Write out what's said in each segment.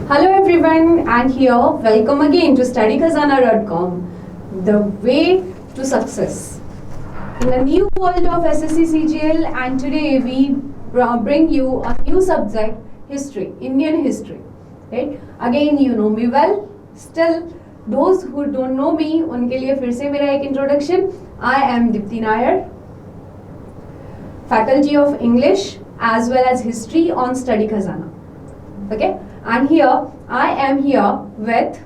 Hello everyone, and here, welcome again to studykhazana.com, the way to success. In the new world of SSC CGL, and today we bring you a new subject, history, Indian history. Right? Again, you know me well. Still, those who don't know me, उनके लिए फिर से मेरा एक introduction. I am Dipti Nair, Faculty of English as well as History on Study Khazana. Okay, and here I am here with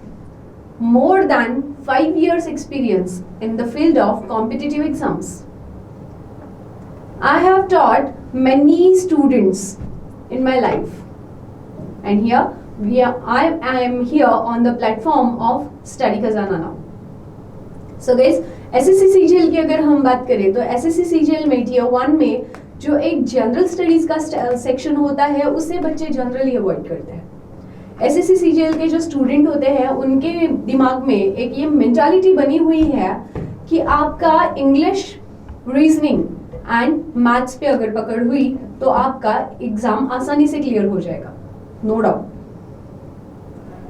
more than 5 years experience in the field of competitive exams. I have taught many students in my life, and here I am here on the platform of Study Khazana now. So guys, SSC CGL की अगर हम बात करें तो SSC CGL में Tier 1 में जो एक जनरल स्टडीज का सेक्शन होता है उसे बच्चे जनरली अवॉइड करते हैं. SSC CGL के जो स्टूडेंट होते हैं उनके दिमाग में एक ये मेंटालिटी बनी हुई है कि आपका इंग्लिश, रीजनिंग एंड मैथ्स पे अगर पकड़ हुई तो आपका एग्जाम आसानी से क्लियर हो जाएगा, नो डाउट.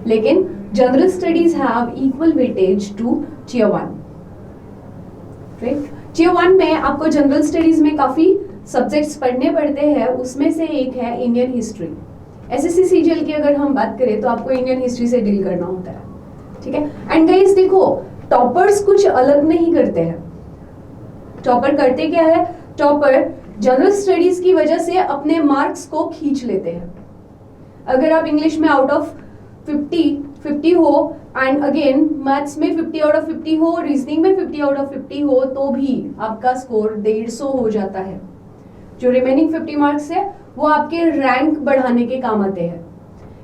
लेकिन general studies have equal weightage to Tier 1. Tier 1 में आपको जनरल स्टडीज में काफी सब्जेक्ट्स पढ़ने पड़ते हैं, उसमें से एक है इंडियन हिस्ट्री. SSC CGL की अगर हम बात करें तो आपको इंडियन हिस्ट्री से डील करना होता है, ठीक है. एंड गाइस देखो, टॉपर्स कुछ अलग नहीं करते हैं. टॉपर करते क्या है? टॉपर जनरल स्टडीज की वजह से अपने मार्क्स को खींच लेते हैं. अगर आप इंग्लिश में आउट ऑफ 50 हो एंड अगेन मैथ्स में 50 आउट ऑफ 50 हो, रीजनिंग में 50 आउट ऑफ 50 हो, तो भी आपका स्कोर 150 हो जाता है. जो रिमेनिंग 50 मार्क्स है वो आपके रैंक बढ़ाने के काम आते हैं.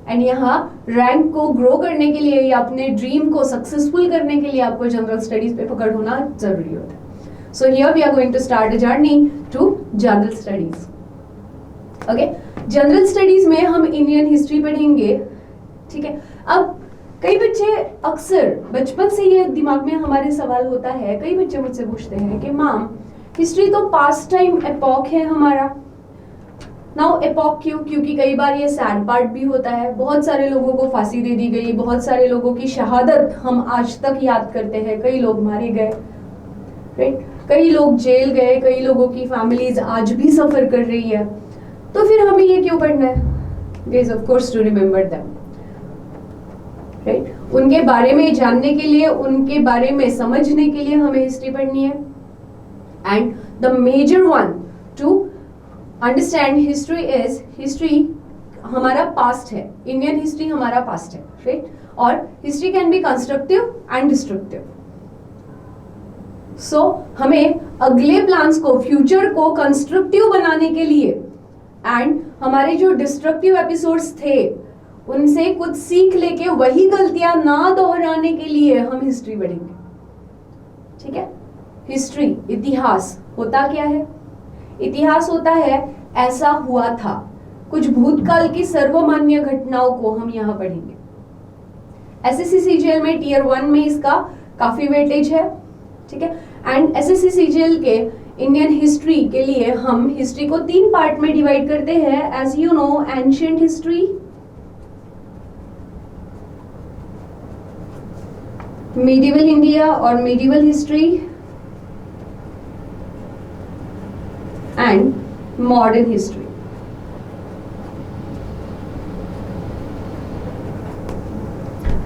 एंड यहाँ रैंक को ग्रो करने के लिए या अपने ड्रीम को सक्सेसफुल करने के लिए आपको जनरल स्टडीज पे पकड़ होना जरूरी होता है. So here we are going to start a journey to general studies. Okay, general studies में हम इंडियन हिस्ट्री पढ़ेंगे, ठीक है. अब कई बच्चे अक्सर बचपन से ये दिमाग में हमारे सवाल होता है, कई बच्चे मुझसे पूछते हैं कि मैम हिस्ट्री तो पास्ट टाइम एपॉक है हमारा. नाउ एपॉक क्यों? क्योंकि कई बार ये सैड पार्ट भी होता है. बहुत सारे लोगों को फांसी दे दी गई, बहुत सारे लोगों की शहादत हम आज तक याद करते हैं. कई लोग मारे गए, राइट, कई लोग जेल गए, कई लोगों की फैमिलीज आज भी सफर कर रही है. तो फिर हमें ये क्यों पढ़ना है? Guys of course to remember them, right. उनके बारे में जानने के लिए, उनके बारे में समझने के लिए हमें हिस्ट्री पढ़नी है. And the major one to understand history is, history हमारा पास्ट है, इंडियन हिस्ट्री हमारा पास्ट है, राइट. और history can be constructive and destructive. So हमें अगले प्लान्स को, फ्यूचर को कंस्ट्रक्टिव बनाने के लिए एंड हमारे जो डिस्ट्रक्टिव एपिसोड्स थे उनसे कुछ सीख लेके वही गलतियां ना दोहराने के लिए हम हिस्ट्री पढ़ेंगे, ठीक है. हिस्ट्री, इतिहास होता क्या है? इतिहास होता है ऐसा हुआ था, कुछ भूतकाल की सर्वमान्य घटनाओं को हम यहाँ पढ़ेंगे. SSC CGL में Tier 1 में इसका काफी वेटेज है, ठीक है. एंड SSC CGL के इंडियन हिस्ट्री के लिए हम हिस्ट्री को 3 पार्ट में डिवाइड करते हैं. As you know, ancient history, medieval India और medieval history, and modern history.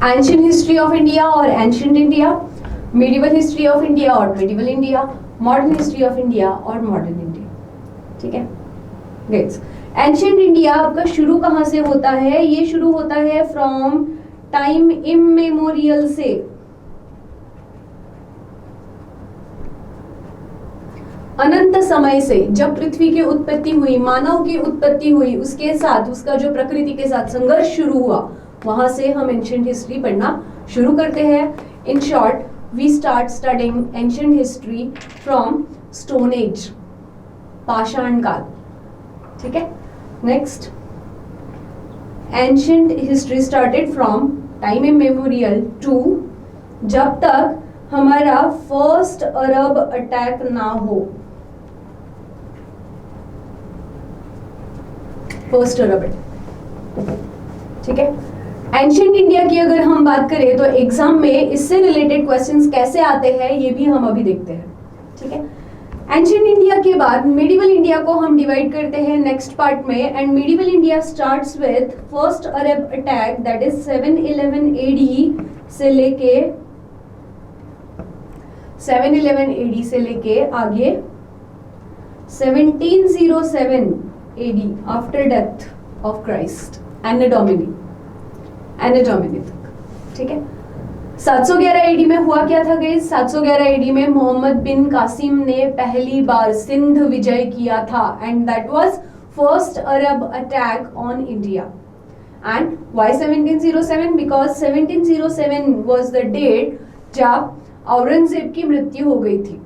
Ancient history of India और ancient India, medieval history of India और medieval India, modern history of India और modern India, ठीक है. Guys, ancient India आपका शुरू कहाँ से होता है? ये शुरू होता है from time immemorial से. अनंत समय से, जब पृथ्वी की उत्पत्ति हुई, मानव की उत्पत्ति हुई, उसके साथ उसका जो प्रकृति के साथ संघर्ष शुरू हुआ, वहां से हम एंशिएंट हिस्ट्री पढ़ना शुरू करते हैं. In short, we start studying ancient history from stone age, पाषाण काल, ठीक है. Next, ancient history started from time immemorial to जब तक हमारा फर्स्ट अरब अटैक ना हो. फर्स्ट अरब, ठीक है. एंशिएंट इंडिया की अगर हम बात करें तो एग्जाम में इससे रिलेटेड क्वेश्चंस कैसे आते हैं ये भी हम अभी देखते हैं, ठीक है। एंशिएंट इंडिया के बाद मिडिवल इंडिया को हम डिवाइड करते हैं नेक्स्ट पार्ट में, and medieval India starts with first Arab attack that is 711 AD से लेके 711 एडी से लेके आगे 1707 AD after death of Christ anno domini तक, ठीक है। 711 एडी में हुआ क्या था गाइस? 711 एडी में मोहम्मद बिन कासिम ने पहली बार सिंध विजय किया था, and that was first Arab attack on India. And why 1707? Because 1707 was the date जब औरंगजेब की मृत्यु हो गई थी।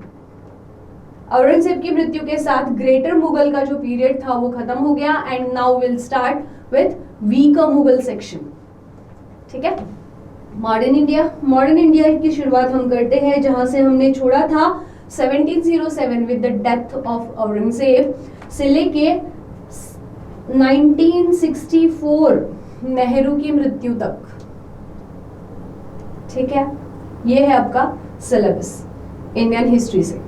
औरंगजेब की मृत्यु के साथ ग्रेटर मुगल का जो पीरियड था वो खत्म हो गया, and now will start with weaker Mughal section, ठीक है। मॉडर्न इंडिया की शुरुआत हम करते हैं जहां से हमने छोड़ा था 1707 with the death of Aurangzeb से लेके 1964 नेहरू की मृत्यु तक, ठीक है। ये है आपका सिलेबस इंडियन हिस्ट्री से,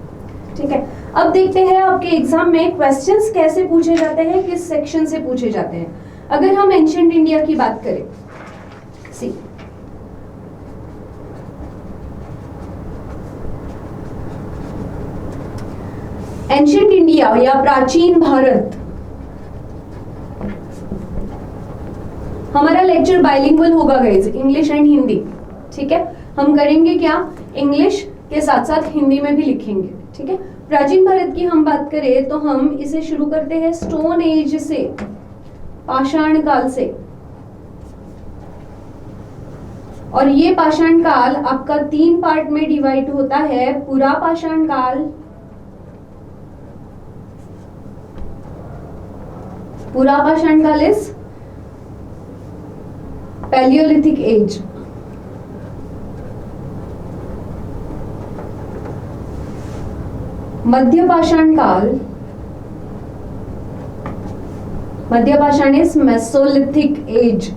ठीक है। अब देखते हैं आपके एग्जाम में क्वेश्चंस कैसे पूछे जाते हैं, किस सेक्शन से पूछे जाते हैं। अगर हम एंशिएंट इंडिया की बात करें, सी एंशिएंट इंडिया या प्राचीन भारत, हमारा लेक्चर बाइलिंगुअल होगा गाइस, इंग्लिश एंड हिंदी, ठीक है। हम करेंगे क्या, इंग्लिश के साथ साथ हिंदी में भी लिखेंगे, ठीक है। प्राचीन भारत की हम बात करें तो हम इसे शुरू करते हैं स्टोन एज से, पाषाण काल से, और ये पाषाण काल आपका 3 पार्ट में डिवाइड होता है। पुरा पाषाण काल, पुरा पाषाण काल इज पैलियोलिथिक एज, मध्य पाषाण काल, मध्य पाषाण इज मेसोलिथिक एज,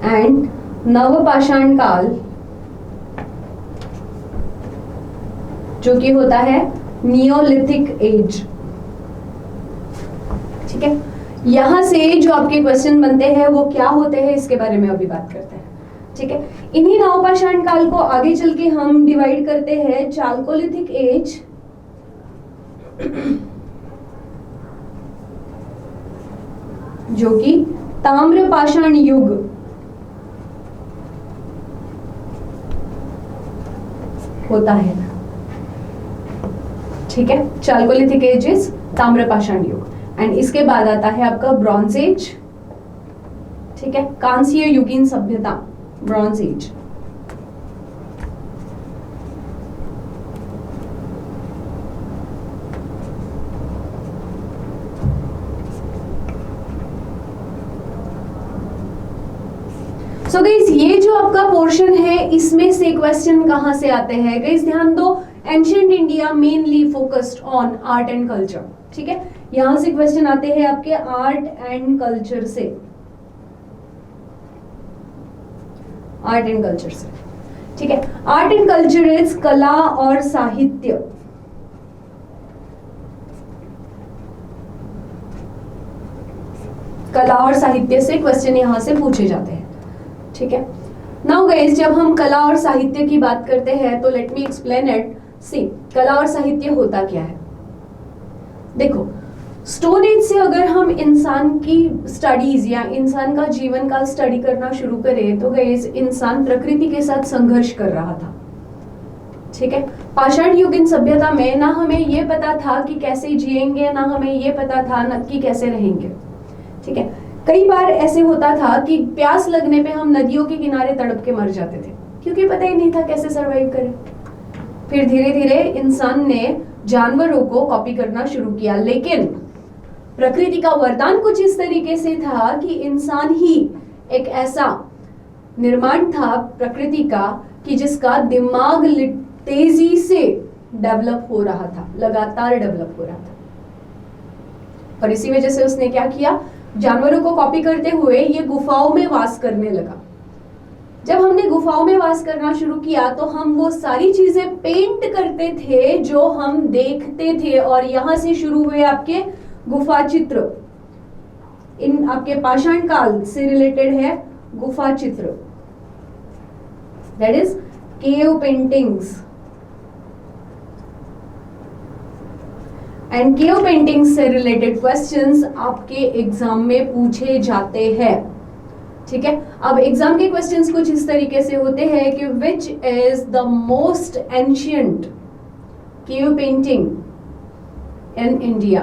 एंड नव पाषाण काल जो कि होता है नियोलिथिक एज, ठीक है। यहां से जो आपके क्वेश्चन बनते हैं वो क्या होते हैं इसके बारे में अभी बात करते हैं, ठीक है। इन्हीं नवपाषाण काल को आगे चल के हम डिवाइड करते हैं चालकोलिथिक एज, जो कि ताम्र पाषाण युग, होता है, ठीक है। चालकोलिथिक एज इज ताम्र पाषाण युग, एंड इसके बाद आता है आपका ब्रॉन्ज एज, ठीक है। कांस्य युगीन सभ्यता, ब्रॉन्ज एज। सो गाइस ये जो आपका पोर्शन है इसमें से क्वेश्चन कहां से आते हैं गाइस, ध्यान दो। Ancient India mainly focused on art and culture, ठीक है। यहां से क्वेश्चन आते हैं आपके आर्ट एंड कल्चर से, आर्ट एंड कल्चर से, ठीक है। आर्ट एंड कल्चर इज कला और साहित्य, कला और साहित्य से क्वेश्चन यहां से पूछे जाते हैं, ठीक है। नाउ गाइस जब हम कला और साहित्य की बात करते हैं तो लेट मी एक्सप्लेन इट। सी कला और साहित्य होता क्या है, देखो स्टोन एज से अगर हम इंसान की स्टडीज या इंसान का जीवन काल स्टडी करना शुरू करें तो गाइस इंसान प्रकृति के साथ संघर्ष कर रहा था, ठीक है। पाषाण युगीन सभ्यता में ना हमें ये पता था कि कैसे जिएंगे, ना हमें ये पता था ना कि कैसे रहेंगे, ठीक है। कई बार ऐसे होता था कि प्यास लगने पे हम नदियों के किनारे तड़प के मर जाते थे क्योंकि पता ही नहीं था कैसे सरवाइव करें। फिर धीरे धीरे इंसान ने जानवरों को कॉपी करना शुरू किया, लेकिन प्रकृति का वरदान कुछ इस तरीके से था कि इंसान ही एक ऐसा निर्माण था प्रकृति का कि जिसका दिमाग तेजी से डेवलप हो रहा था, लगातार डेवलप हो रहा था, और इसी वजह से उसने क्या किया, जानवरों को कॉपी करते हुए ये गुफाओं में वास करने लगा। जब हमने गुफाओं में वास करना शुरू किया तो हम वो सारी चीजें पेंट करते थे जो हम देखते थे, और यहां से शुरू हुए आपके गुफा चित्र। इन आपके पाषाण काल से रिलेटेड है गुफा चित्र, that is cave paintings. And cave paintings से रिलेटेड क्वेश्चंस आपके एग्जाम में पूछे जाते हैं। ठीक है, अब एग्जाम के क्वेश्चंस कुछ इस तरीके से होते हैं कि which is the most ancient cave painting in India,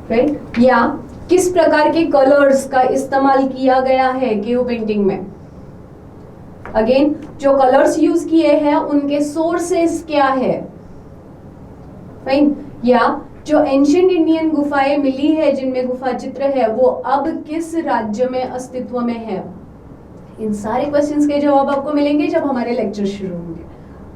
right, या किस प्रकार के कलर्स का इस्तेमाल किया गया है केव पेंटिंग में। अगेन, जो कलर्स यूज किए हैं उनके सोर्सेस क्या है, फाइन, या जो एंशिएंट इंडियन गुफाएं मिली है जिनमें गुफा चित्र है वो अब किस राज्य में अस्तित्व में है। इन सारे क्वेश्चंस के जवाब आपको मिलेंगे जब हमारे लेक्चर शुरू होंगे,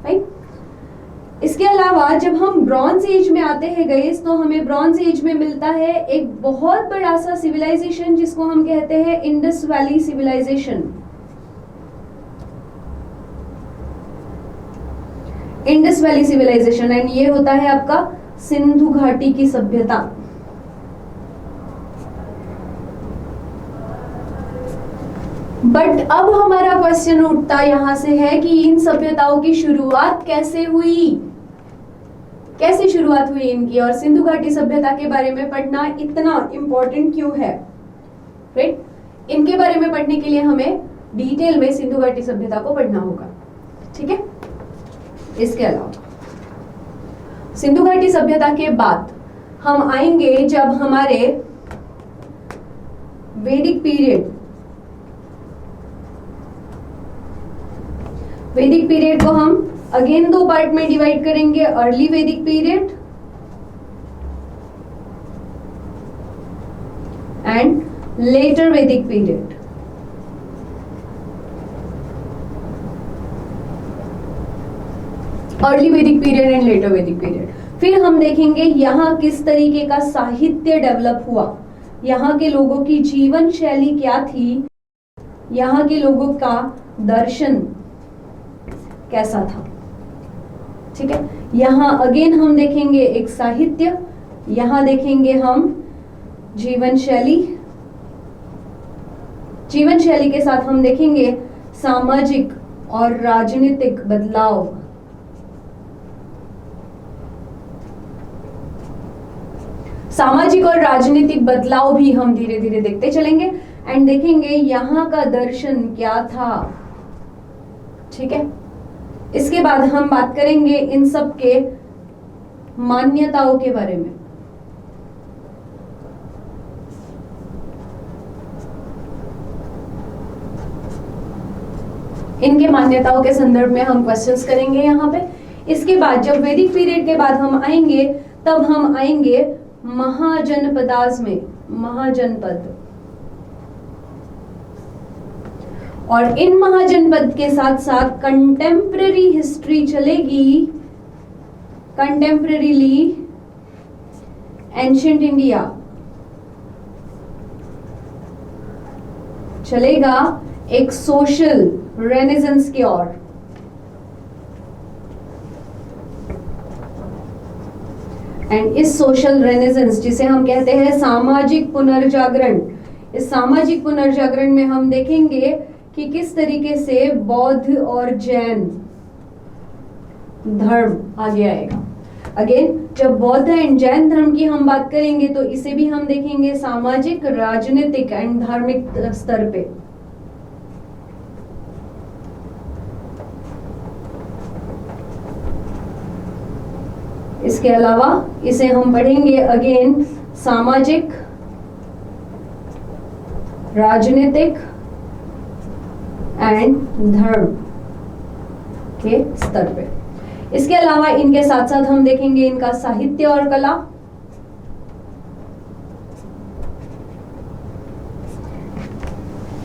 राइट। इसके अलावा जब हम ब्रॉन्ज एज में आते हैं गाइस, तो हमें ब्रॉन्ज एज में मिलता है एक बहुत बड़ा सा सिविलाइजेशन जिसको हम कहते हैं Indus valley civilization. Indus valley civilization, and ये होता है आपका सिंधु घाटी की सभ्यता। बट अब हमारा क्वेश्चन उठता यहां से है कि इन सभ्यताओं की शुरुआत कैसे हुई, कैसे शुरुआत हुई इनकी, और सिंधु घाटी सभ्यता के बारे में पढ़ना इतना इंपॉर्टेंट क्यों है, राइट। इनके बारे में पढ़ने के लिए हमें डिटेल में सिंधु घाटी सभ्यता को पढ़ना होगा, ठीक है। इसके अलावा सिंधु घाटी सभ्यता के बाद हम आएंगे जब हमारे वैदिक पीरियड को हम अगेन दो पार्ट में डिवाइड करेंगे, अर्ली वैदिक पीरियड एंड लेटर वैदिक पीरियड। अर्ली वैदिक पीरियड एंड लेटर वैदिक पीरियड। फिर हम देखेंगे यहाँ किस तरीके का साहित्य डेवलप हुआ, यहाँ के लोगों की जीवन शैली क्या थी, यहाँ के लोगों का दर्शन कैसा था, ठीक है। यहाँ अगेन हम देखेंगे एक साहित्य, यहाँ देखेंगे हम जीवन शैली के साथ हम देखेंगे सामाजिक और राजनीतिक बदलाव। सामाजिक और राजनीतिक बदलाव भी हम धीरे धीरे देखते चलेंगे एंड देखेंगे यहाँ का दर्शन क्या था, ठीक है। इसके बाद हम बात करेंगे इन सब के मान्यताओं के बारे में। इनके मान्यताओं के संदर्भ में हम क्वेश्चंस करेंगे यहाँ पे। इसके बाद जब वैदिक पीरियड के बाद हम आएंगे तब हम आएंगे महाजनपदास में, महाजनपद, और इन महाजनपद के साथ साथ कंटेम्पररी हिस्ट्री चलेगी, कंटेम्पररीली एंशिएंट इंडिया चलेगा एक सोशल रेनेसेंस की ओर। एंड इस सोशल रेनेसेंस जिसे हम कहते हैं सामाजिक पुनर्जागरण, इस सामाजिक पुनर्जागरण में हम देखेंगे कि किस तरीके से बौद्ध और जैन धर्म आगे आएगा। अगेन जब बौद्ध एंड जैन धर्म की हम बात करेंगे तो इसे भी हम देखेंगे सामाजिक, राजनीतिक एंड धार्मिक स्तर पे। इसके अलावा इसे हम पढ़ेंगे अगेन सामाजिक, राजनीतिक एंड धर्म के स्तर पे। इसके अलावा इनके साथ साथ हम देखेंगे इनका साहित्य और कला,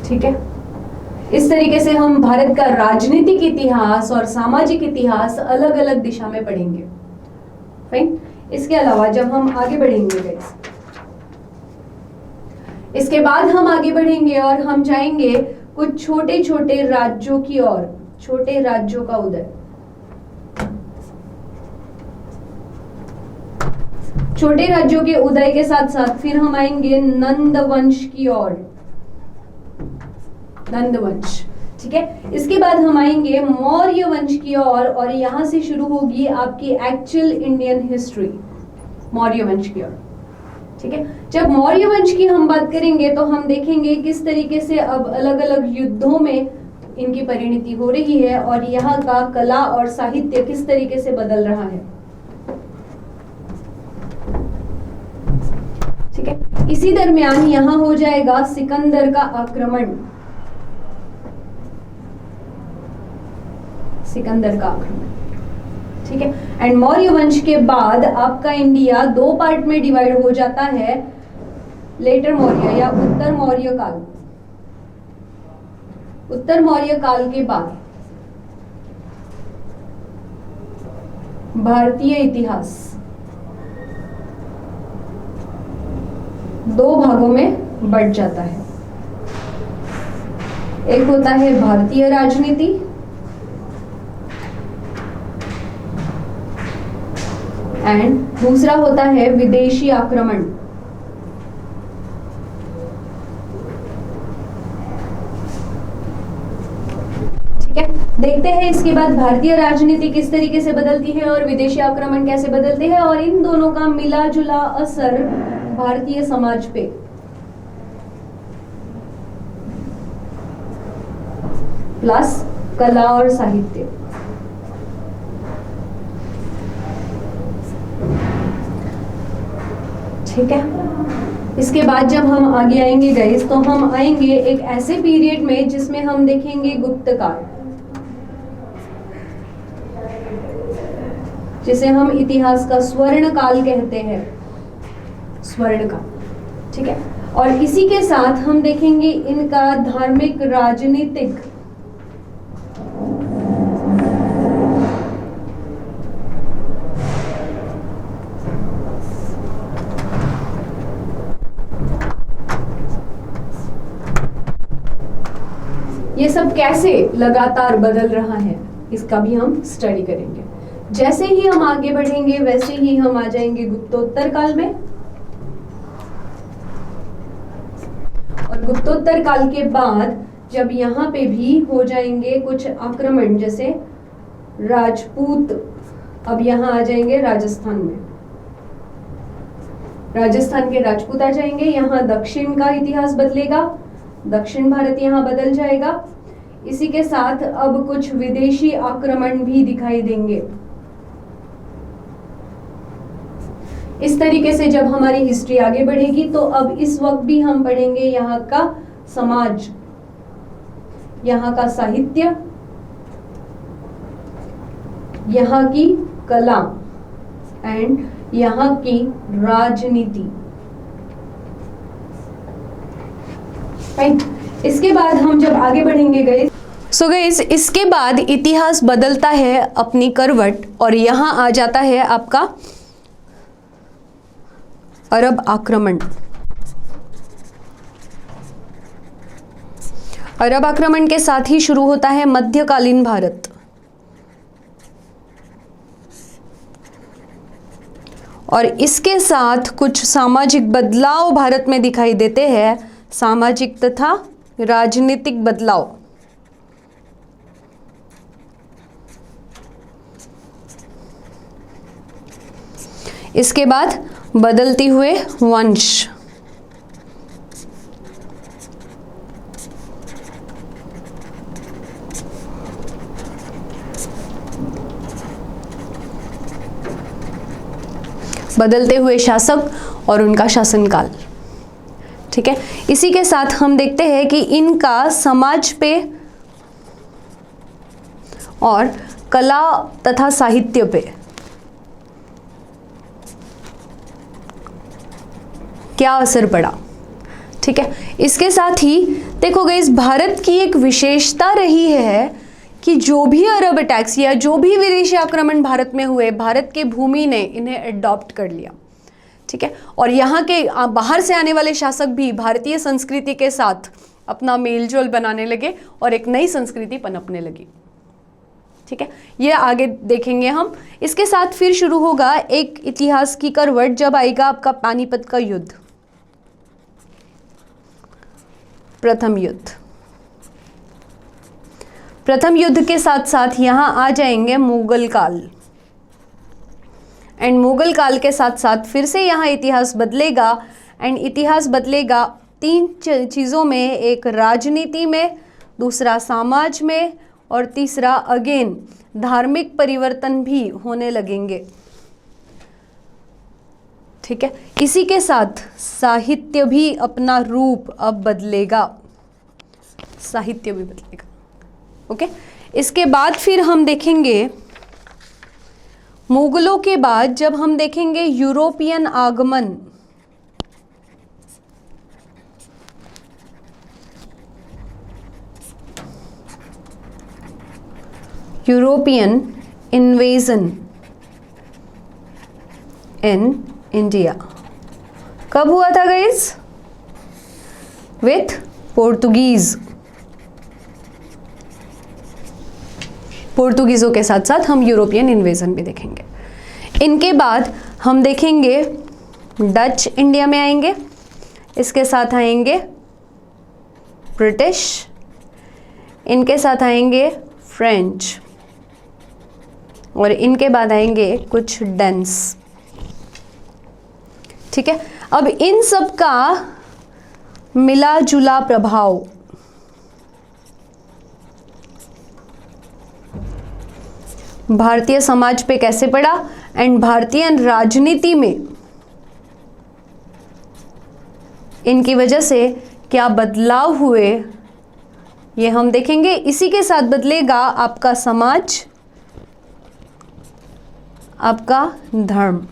ठीक है। इस तरीके से हम भारत का राजनीतिक इतिहास और सामाजिक इतिहास अलग अलग दिशा में पढ़ेंगे। फाइन। इसके अलावा जब हम आगे बढ़ेंगे गाइस, इसके बाद हम आगे बढ़ेंगे और हम जाएंगे कुछ छोटे छोटे राज्यों की ओर, छोटे राज्यों का उदय। छोटे राज्यों के उदय के साथ साथ फिर हम आएंगे नंद वंश की ओर, नंद वंश, ठीक है। इसके बाद हम आएंगे मौर्य वंश की ओर और यहां से शुरू होगी आपकी एक्चुअल इंडियन हिस्ट्री, मौर्य वंश की ओर, ठीक है। जब मौर्य वंश की हम बात करेंगे तो हम देखेंगे किस तरीके से अब अलग अलग युद्धों में इनकी परिणति हो रही है और यहाँ का कला और साहित्य किस तरीके से बदल रहा है, ठीक है। इसी दरमियान यहां हो जाएगा सिकंदर का आक्रमण, सिकंदर का आक्रमण, ठीक है। एंड मौर्य वंश के बाद आपका इंडिया दो पार्ट में डिवाइड हो जाता है, लेटर मौर्य या उत्तर मौर्य काल। उत्तर मौर्य काल के बाद भारतीय इतिहास दो भागों में बंट जाता है। एक होता है भारतीय राजनीति एंड दूसरा होता है विदेशी आक्रमण। ठीक है, देखते हैं इसके बाद भारतीय राजनीति किस तरीके से बदलती है और विदेशी आक्रमण कैसे बदलते हैं और इन दोनों का मिला जुला असर भारतीय समाज पे। प्लस कला और साहित्य। ठीक है, इसके बाद जब हम आगे आएंगे गाइस तो हम आएंगे एक ऐसे पीरियड में जिसमें हम देखेंगे गुप्त काल, जिसे हम इतिहास का स्वर्ण काल कहते हैं, स्वर्ण काल। ठीक है, और इसी के साथ हम देखेंगे इनका धार्मिक राजनीतिक ये सब कैसे लगातार बदल रहा है, इसका भी हम स्टडी करेंगे। जैसे ही हम आगे बढ़ेंगे वैसे ही हम आ जाएंगे गुप्तोत्तर काल में, और गुप्तोत्तर काल के बाद जब यहाँ पे भी हो जाएंगे कुछ आक्रमण, जैसे राजपूत अब यहाँ आ जाएंगे राजस्थान में, राजस्थान के राजपूत आ जाएंगे, यहाँ दक्षिण का इतिहास बदलेगा, दक्षिण भारत यहाँ बदल जाएगा। इसी के साथ अब कुछ विदेशी आक्रमण भी दिखाई देंगे। इस तरीके से जब हमारी हिस्ट्री आगे बढ़ेगी तो अब इस वक्त भी हम पढ़ेंगे यहाँ का समाज, यहाँ का साहित्य, यहाँ की कला एंड यहाँ की राजनीति। इसके बाद हम जब आगे बढ़ेंगे गाइस, सो गाइस इसके बाद इतिहास बदलता है अपनी करवट और यहाँ आ जाता है आपका अरब आक्रमण। अरब आक्रमण के साथ ही शुरू होता है मध्यकालीन भारत, और इसके साथ कुछ सामाजिक बदलाव भारत में दिखाई देते हैं, सामाजिक तथा राजनीतिक बदलाव। इसके बाद बदलते हुए वंश, बदलते हुए शासक और उनका शासनकाल। ठीक है, इसी के साथ हम देखते हैं कि इनका समाज पे और कला तथा साहित्य पे क्या असर पड़ा। ठीक है, इसके साथ ही देखो गाइस भारत की एक विशेषता रही है कि जो भी अरब अटैक्स या जो भी विदेशी आक्रमण भारत में हुए, भारत के भूमि ने इन्हें अडॉप्ट कर लिया। ठीक है। और यहाँ के बाहर से आने वाले शासक भी भारतीय संस्कृति के साथ अपना मेलजोल बनाने लगे और एक नई संस्कृति पनपने लगी। ठीक है, ये आगे देखेंगे हम। इसके साथ फिर शुरू होगा एक इतिहास की करवट, जब आएगा आपका पानीपत का युद्ध, प्रथम युद्ध। प्रथम युद्ध के साथ साथ यहां आ जाएंगे मुगल काल, एंड मुगल काल के साथ साथ फिर से यहाँ इतिहास बदलेगा, एंड इतिहास बदलेगा तीन चीज़ों में, एक राजनीति में, दूसरा समाज में, और तीसरा अगेन धार्मिक परिवर्तन भी होने लगेंगे। ठीक है, इसी के साथ साहित्य भी अपना रूप अब बदलेगा, साहित्य भी बदलेगा। ओके, इसके बाद फिर हम देखेंगे मुगलों के बाद जब हम देखेंगे यूरोपियन आगमन, यूरोपियन इन्वेजन इन इंडिया कब हुआ था गाइस? विथ पोर्तुगीज। पोर्तुगीजों के साथ साथ हम यूरोपियन इन्वेजन भी देखेंगे। इनके बाद हम देखेंगे डच इंडिया में आएंगे, इसके साथ आएंगे ब्रिटिश, इनके साथ आएंगे फ्रेंच, और इनके बाद आएंगे कुछ डेन्स। ठीक है, अब इन सब का मिला जुला प्रभाव भारतीय समाज पे कैसे पड़ा, एंड भारतीय राजनीति में इनकी वजह से क्या बदलाव हुए, ये हम देखेंगे। इसी के साथ बदलेगा आपका समाज, आपका धर्म,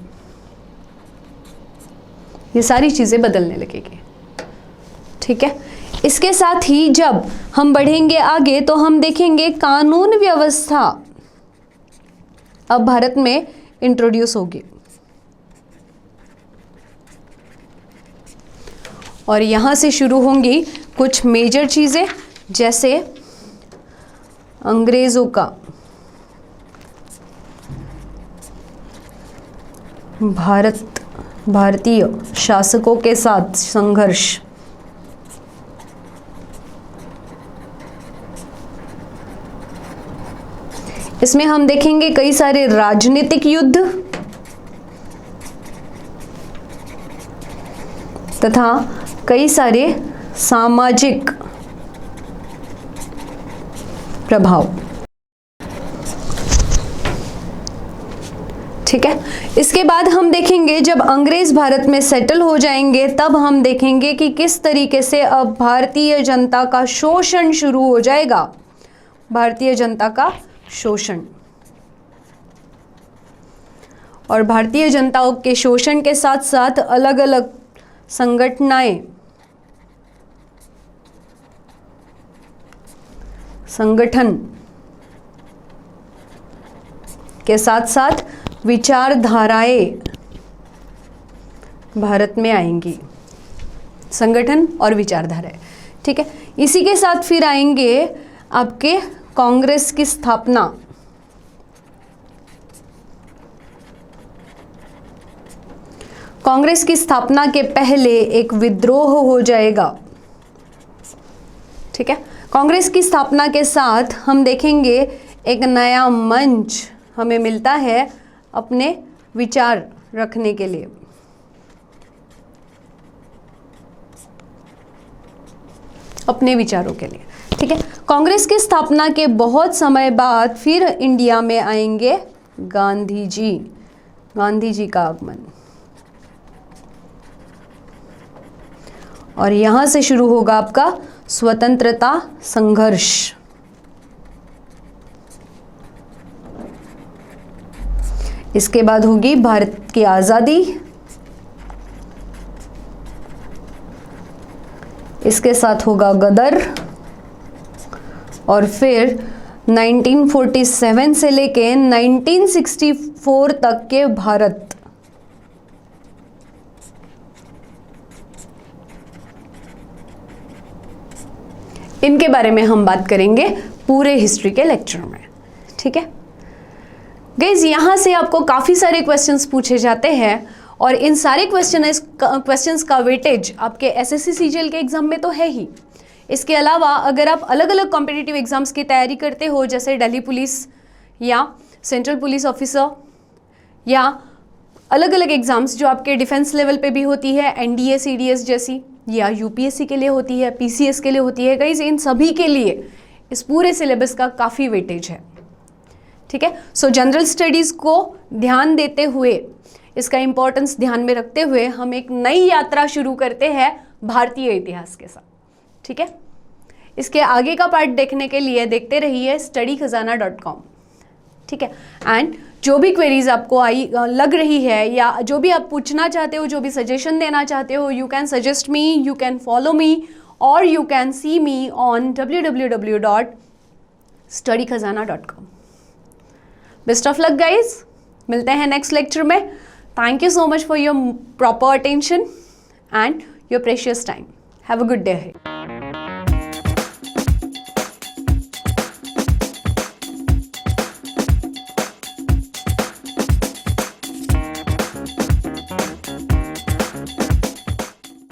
ये सारी चीजें बदलने लगेगी। ठीक है, इसके साथ ही जब हम बढ़ेंगे आगे तो हम देखेंगे कानून व्यवस्था अब भारत में इंट्रोड्यूस होगी, और यहां से शुरू होंगी कुछ मेजर चीजें, जैसे अंग्रेजों का भारतीय शासकों के साथ संघर्ष, इसमें हम देखेंगे कई सारे राजनीतिक युद्ध तथा कई सारे सामाजिक प्रभाव। ठीक है, इसके बाद हम देखेंगे जब अंग्रेज भारत में सेटल हो जाएंगे तब हम देखेंगे कि किस तरीके से अब भारतीय जनता का शोषण शुरू हो जाएगा, भारतीय जनता का शोषण। और भारतीय जनताओं के शोषण के साथ साथ अलग अलग संगठन के साथ साथ विचारधाराएं भारत में आएंगी, संगठन और विचारधाराएं। ठीक है, इसी के साथ फिर आएंगे आपके कांग्रेस की स्थापना। कांग्रेस की स्थापना के पहले एक विद्रोह हो जाएगा। ठीक है, कांग्रेस की स्थापना के साथ हम देखेंगे एक नया मंच हमें मिलता है अपने विचार रखने के लिए। अपने विचारों के लिए। ठीक है, कांग्रेस की स्थापना के बहुत समय बाद फिर इंडिया में आएंगे गांधी जी का आगमन, और यहां से शुरू होगा आपका स्वतंत्रता संघर्ष। इसके बाद होगी भारत की आजादी, इसके साथ होगा गदर, और फिर 1947 से लेके 1964 तक के भारत, इनके बारे में हम बात करेंगे पूरे हिस्ट्री के लेक्चर में, ठीक है गाइज। यहाँ से आपको काफ़ी सारे क्वेश्चंस पूछे जाते हैं और इन सारे क्वेश्चंस का वेटेज आपके एसएससी सीजीएल के एग्जाम में तो है ही। इसके अलावा अगर आप अलग अलग कॉम्पिटिटिव एग्जाम्स की तैयारी करते हो, जैसे दिल्ली पुलिस या सेंट्रल पुलिस ऑफिसर या अलग अलग एग्जाम्स जो आपके डिफेंस लेवल पे भी होती है, एनडीए सीडीएस जैसी, या यूपीएससी के लिए होती है, पीसीएस के लिए होती है गाइज, इन सभी के लिए इस पूरे सिलेबस का काफ़ी वेटेज है, ठीक है। सो जनरल स्टडीज़ को ध्यान देते हुए, इसका इंपॉर्टेंस ध्यान में रखते हुए हम एक नई यात्रा शुरू करते हैं भारतीय इतिहास के साथ, ठीक है। इसके आगे का पार्ट देखने के लिए देखते रहिए studykhazana.com, ठीक है। एंड जो भी क्वेरीज आपको लग रही है या जो भी आप पूछना चाहते हो, जो भी सजेशन देना चाहते हो, you can suggest me, you can follow me और you can see me on www.studykhazana.com। Best of luck guys, मिलते हैं नेक्स्ट लेक्चर में। Thank you so much for your proper attention and your precious time. Have a good day.